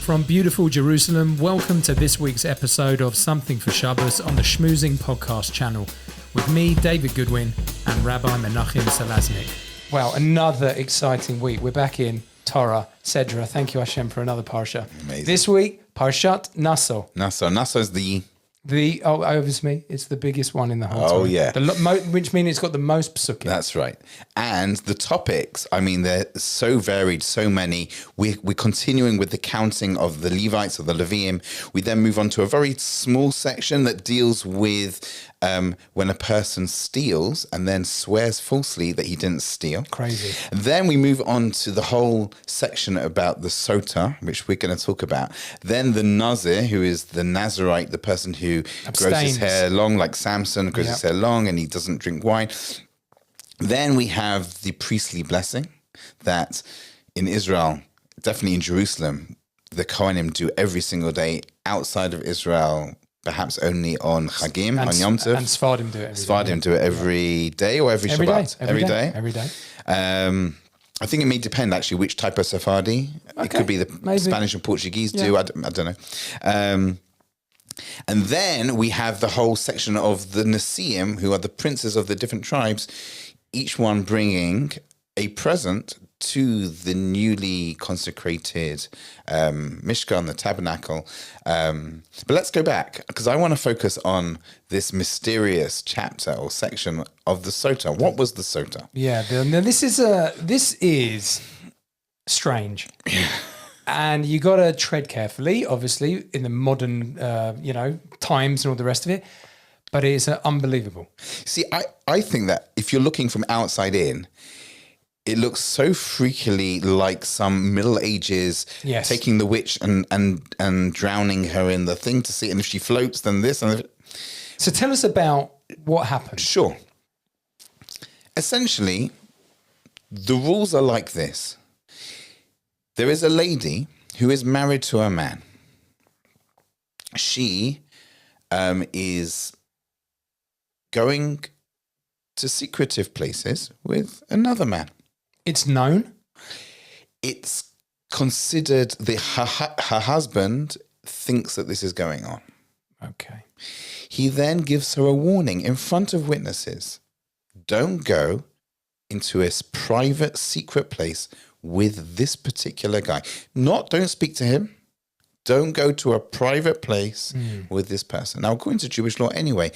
From beautiful Jerusalem, welcome to this week's episode of Something for Shabbos on the Schmoozing podcast channel with me, David Goodwin, and Rabbi Menachem Salasnik. Wow, another exciting week. We're back in Torah, Sedra. Thank you, Hashem, for another parsha. Amazing. This week, Parashat Nasso. Nasso's obviously, it's the biggest one in the whole Oh, Torah. yeah. Which means it's got the most psukim. That's right. And the topics, I mean, they're so varied, so many. We're continuing with the counting of the Levites, of the Leviim. We then move on to a very small section that deals with when a person steals and then swears falsely that he didn't steal. Crazy. Then we move on to the whole section about the Sota, which we're going to talk about. Then the Nazir, who is the Nazarite, the person who grows his hair long, like Samson grows his hair long, and he doesn't drink wine. Then we have the priestly blessing that in Israel, definitely in Jerusalem, the Kohanim do every single day. Outside of Israel, perhaps only on Chagim, on Yom Tov. And Sephardim do it every day. Sephardim do it every day or every Shabbat? Every day. I think it may depend actually which type of Sephardi. Okay, it could be the Spanish and Portuguese do. I don't know. And then we have the whole section of the Nasiim, who are the princes of the different tribes, each one bringing a present to the newly consecrated Mishkan, the tabernacle. But let's go back, because I want to focus on this mysterious chapter or section of the Sota. What was the Sota? Yeah, now this is strange. And you got to tread carefully, obviously, in the modern, times and all the rest of it. But it is unbelievable. See, I think that if you're looking from outside in, it looks so freakily like some Middle Ages taking the witch and drowning her in the thing to see. And if she floats, then this. So tell us about what happened. Sure. Essentially, the rules are like this. There is a lady who is married to a man. She is going to secretive places with another man. It's known? It's considered her husband thinks that this is going on. Okay. He then gives her a warning in front of witnesses. Don't go into a private, secret place with this particular guy. Don't speak to him. Don't go to a private place with this person. Now, according to Jewish law anyway,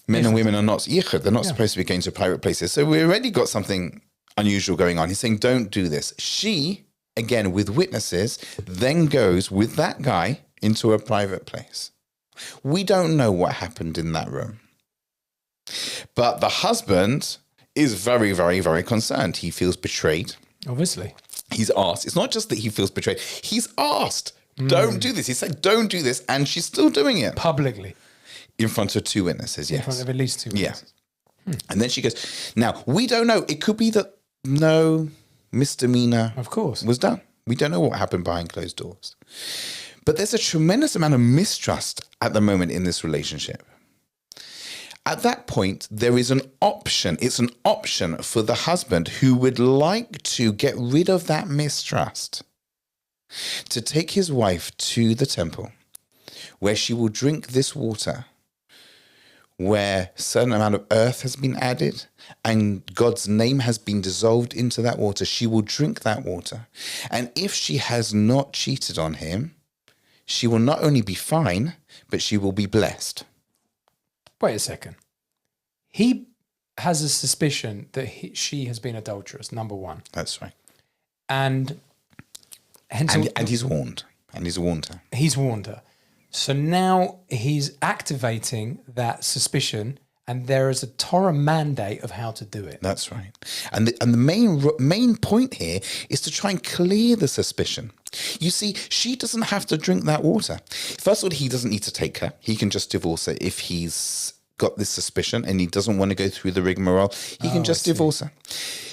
men and women are not yichud. They're not supposed to be going to private places. So we already got something unusual going on. He's saying, don't do this. She, again, with witnesses, then goes with that guy into a private place. We don't know what happened in that room. But the husband is very, very, very concerned. He feels betrayed. Obviously. He's asked. It's not just that he feels betrayed. He's asked, don't do this. He said, don't do this. And she's still doing it. Publicly. In front of two witnesses, yes. In front of at least two witnesses. Yeah. And then she goes, now, we don't know. It could be that no misdemeanor was done. We don't know what happened behind closed doors. But there's a tremendous amount of mistrust at the moment in this relationship. At that point, there is an option. It's an option for the husband who would like to get rid of that mistrust to take his wife to the temple where she will drink this water, where a certain amount of earth has been added and God's name has been dissolved into that water. She will drink that water. And if she has not cheated on him, she will not only be fine, but she will be blessed. Wait a second. He has a suspicion that she has been adulterous, number one. That's right. And he's warned. And he's warned her. He's warned her. So now he's activating that suspicion, and there is a Torah mandate of how to do it. That's right. And the main point here is to try and clear the suspicion. You see, she doesn't have to drink that water. First of all, he doesn't need to take her. He can just divorce her if he's got this suspicion and he doesn't want to go through the rigmarole. He can just divorce her.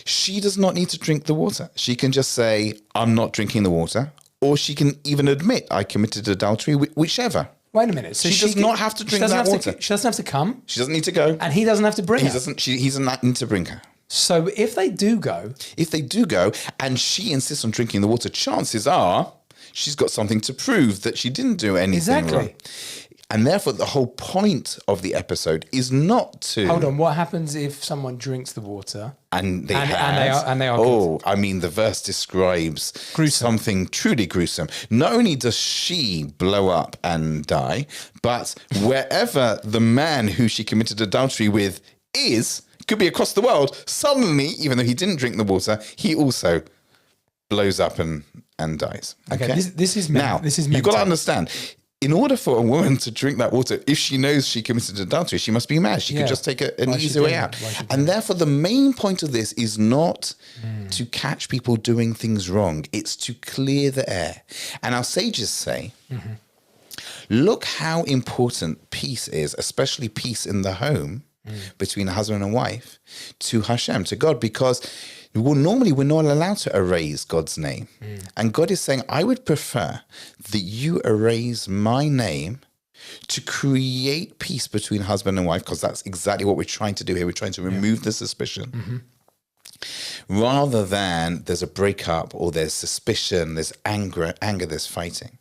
She does not need to drink the water. She can just say, I'm not drinking the water. Or she can even admit, I committed adultery, whichever. Wait a minute. So she does not have to drink that water. She doesn't have to come. She doesn't need to go. And he doesn't have to bring her. He doesn't need to bring her. So if they do go, and she insists on drinking the water, chances are she's got something to prove that she didn't do anything wrong. And therefore, the whole point of the episode is not to... Hold on, what happens if someone drinks the water? And they are Oh, I mean, the verse describes something truly gruesome. Not only does she blow up and die, but wherever the man who she committed adultery with is, could be across the world, suddenly, even though he didn't drink the water, he also blows up and dies. Okay, this is now, you've got to understand... In order for a woman to drink that water, if she knows she committed adultery, she must be mad. She could just take an easy way out. And therefore, the main point of this is not to catch people doing things wrong. It's to clear the air. And our sages say, look how important peace is, especially peace in the home between a husband and wife, to Hashem, to God, because... Well, normally we're not allowed to erase God's name. And God is saying, I would prefer that you erase my name to create peace between husband and wife, because that's exactly what we're trying to do here. We're trying to remove the suspicion. Rather than there's a breakup or there's suspicion, there's anger, there's fighting.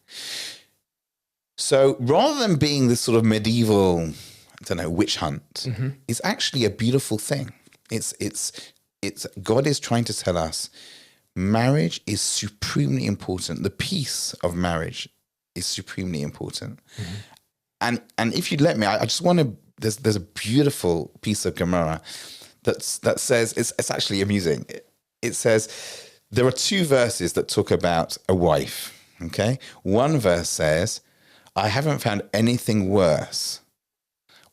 So rather than being this sort of medieval, I don't know, witch hunt, it's actually a beautiful thing. It's God is trying to tell us marriage is supremely important. The peace of marriage is supremely important. And if you'd let me, I just want to, there's a beautiful piece of Gemara that says, it's actually amusing. It says, there are two verses that talk about a wife, okay? One verse says, I haven't found anything worse,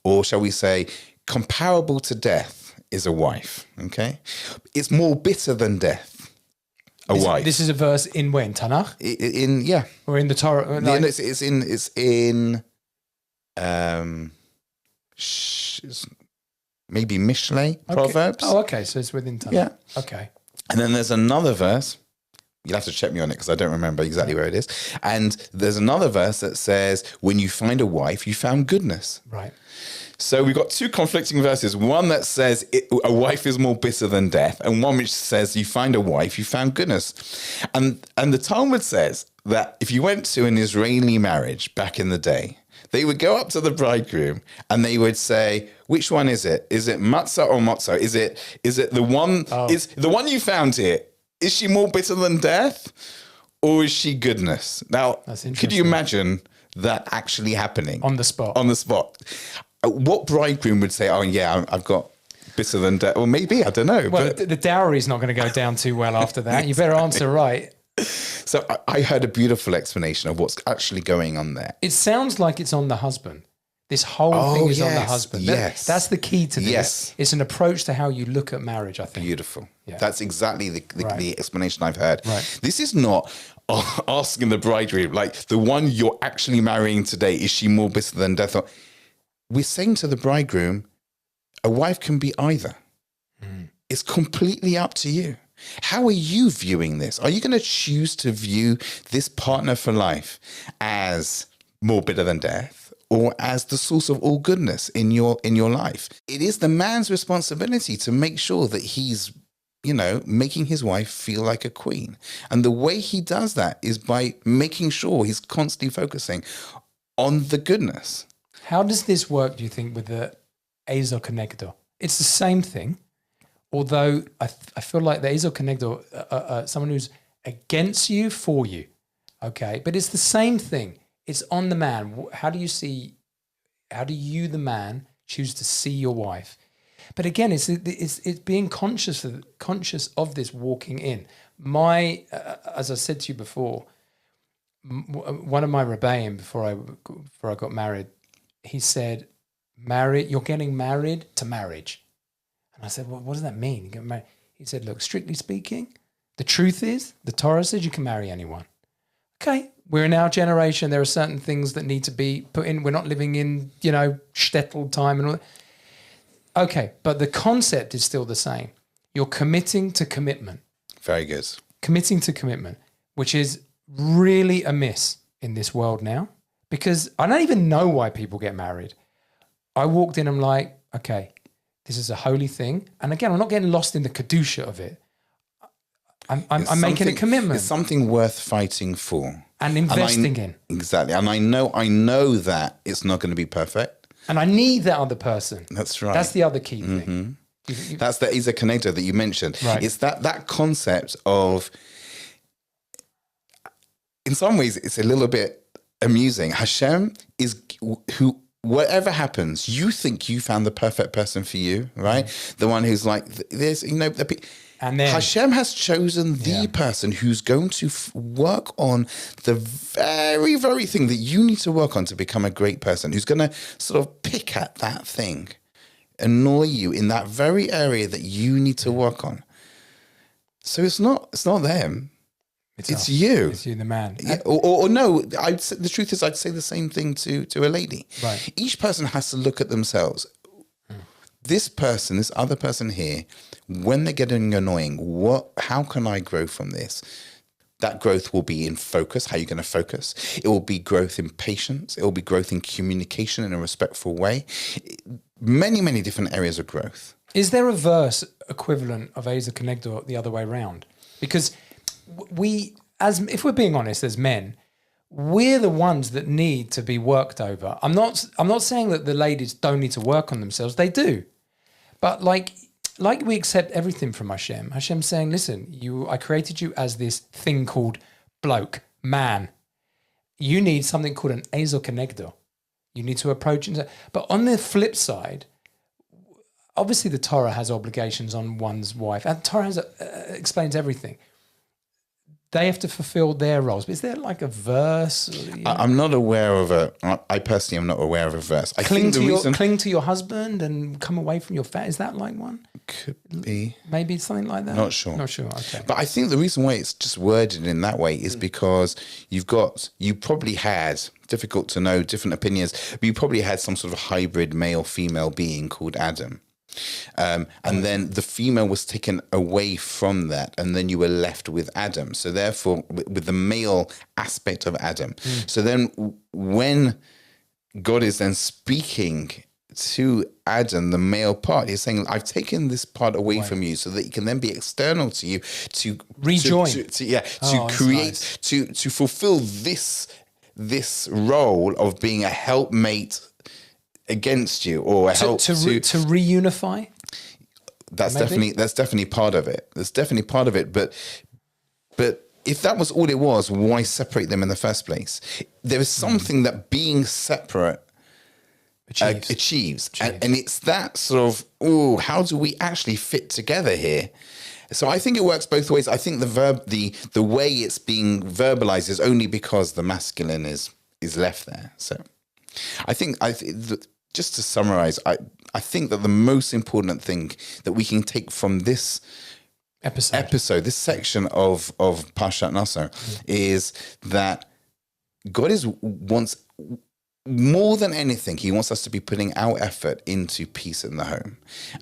or shall we say, comparable to death, is a wife, okay? It's more bitter than death, wife. This is a verse in when? Tanakh? Yeah. Or in the Torah? Like... No, it's in maybe Mishlei, Proverbs. Oh, okay, so it's within Tanakh. Yeah. Okay. And then there's another verse, you'll have to check me on it because I don't remember exactly where it is. And there's another verse that says, when you find a wife, you found goodness. Right. So we've got two conflicting verses. One that says a wife is more bitter than death, and one which says you find a wife, you found goodness. And the Talmud says that if you went to an Israeli marriage back in the day, they would go up to the bridegroom and they would say, which one is it? Is it matzah or mozza? Is it the one, is the one you found here, is she more bitter than death or is she goodness? Now, could you imagine that actually happening? On the spot. On the spot. What bridegroom would say, oh yeah, I've got bitter than death? Or maybe, I don't know. Well, the dowry is not going to go down too well after that. You better answer right. So I heard a beautiful explanation of what's actually going on there. It sounds like it's on the husband. This whole thing is on the husband. Yes. That's the key to this. Yes. It's an approach to how you look at marriage, I think. Beautiful. Yeah. That's exactly the explanation I've heard. Right. This is not asking the bridegroom, like the one you're actually marrying today, is she more bitter than death? We're saying to the bridegroom, a wife can be either. It's completely up to you. How are you viewing this? Are you going to choose to view this partner for life as more bitter than death or as the source of all goodness in your life? It is the man's responsibility to make sure that he's, making his wife feel like a queen. And the way he does that is by making sure he's constantly focusing on the goodness. How does this work, do you think, with the Eizo 𝗥𝗄𝗄𝗺? It's the same thing, although I feel like the Eizo 𝗥𝗄𝗄𝗺, someone who's against you, for you, okay? But it's the same thing. It's on the man. How do you, the man, choose to see your wife? But again, it's being conscious of this walking in. As I said to you before, one of my rebbeim before I got married, he said, you're getting married to marriage. And I said, well, what does that mean? You get married? He said, look, strictly speaking, the truth is, the Torah says you can marry anyone. Okay, we're in our generation. There are certain things that need to be put in. We're not living in, shtetl time and all that. Okay, but the concept is still the same. You're committing to commitment. Very good. Committing to commitment, which is really amiss in this world now. Because I don't even know why people get married. I walked in, I'm like, okay, this is a holy thing. And again, I'm not getting lost in the kedusha of it. I'm making a commitment. It's something worth fighting for. And investing in. Exactly. And I know that it's not going to be perfect. And I need that other person. That's right. That's the other key thing. That's the 𝗍𝗂𝗄𝗿 that you mentioned. Right. It's that concept of, in some ways, it's a little bit amusing. Hashem is who, whatever happens, you think you found the perfect person for you, right? The one who's like, there's, and then Hashem has chosen the person who's going to work on the very, very thing that you need to work on to become a great person, who's going to sort of pick at that thing, annoy you in that very area that you need to work on. So it's not them. It's you. It's you, the man. Yeah, or no, the truth is I'd say the same thing to a lady. Right. Each person has to look at themselves. This person, this other person here, when they're getting annoying, how can I grow from this? That growth will be in focus. How are you going to focus? It will be growth in patience. It will be growth in communication in a respectful way. Many, many different areas of growth. Is there a verse equivalent of 𝗍𝗂𝗄𝗿 the other way around? Because if we're being honest, as men, we're the ones that need to be worked over. I'm not saying that the ladies don't need to work on themselves. They do. But like we accept everything from Hashem. Hashem's saying, listen, I created you as this thing called bloke, man. You need something called an 𝗍𝗂𝗄𝗿. You need to approach it. But on the flip side, obviously the Torah has obligations on one's wife. And the Torah explains everything. They have to fulfill their roles. But is there like a verse? I'm not aware of I personally am not aware of a verse. Cling to your husband and come away from your family. Is that like one? Could be. Maybe something like that? Not sure. Okay. But I think the reason why it's just worded in that way is because you probably had, difficult to know, different opinions, but you probably had some sort of hybrid male-female being called Adam. And then the female was taken away from that, and then you were left with Adam. So therefore, with the male aspect of Adam. So then when God is then speaking to Adam, the male part, he's saying, I've taken this part away from you so that it can then be external to you to rejoin, to create, nice. to fulfill this role of being a helpmate against you, or a help to reunify. That's definitely part of it. That's definitely part of it. But if that was all it was, why separate them in the first place? There is something that being separate achieves. And it's that sort of, how do we actually fit together here? So I think it works both ways. I think the way it's being verbalized is only because the masculine is left there. So I think just to summarize, I think that the most important thing that we can take from this episode, this section of Parashat Nasso, is that God wants, more than anything, he wants us to be putting our effort into peace in the home,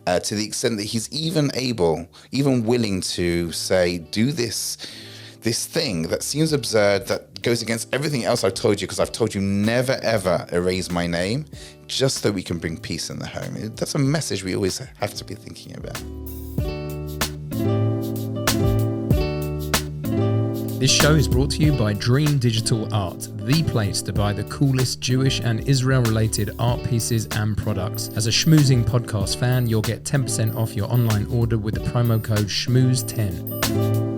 to the extent that he's even willing to say, do this thing that seems absurd, that goes against everything else I've told you, because I've told you never, ever erase my name, just so we can bring peace in the home. That's a message we always have to be thinking about. This show is brought to you by Dream Digital Art, the place to buy the coolest Jewish and Israel-related art pieces and products. As a schmoozing podcast fan, you'll get 10% off your online order with the promo code shmooze10.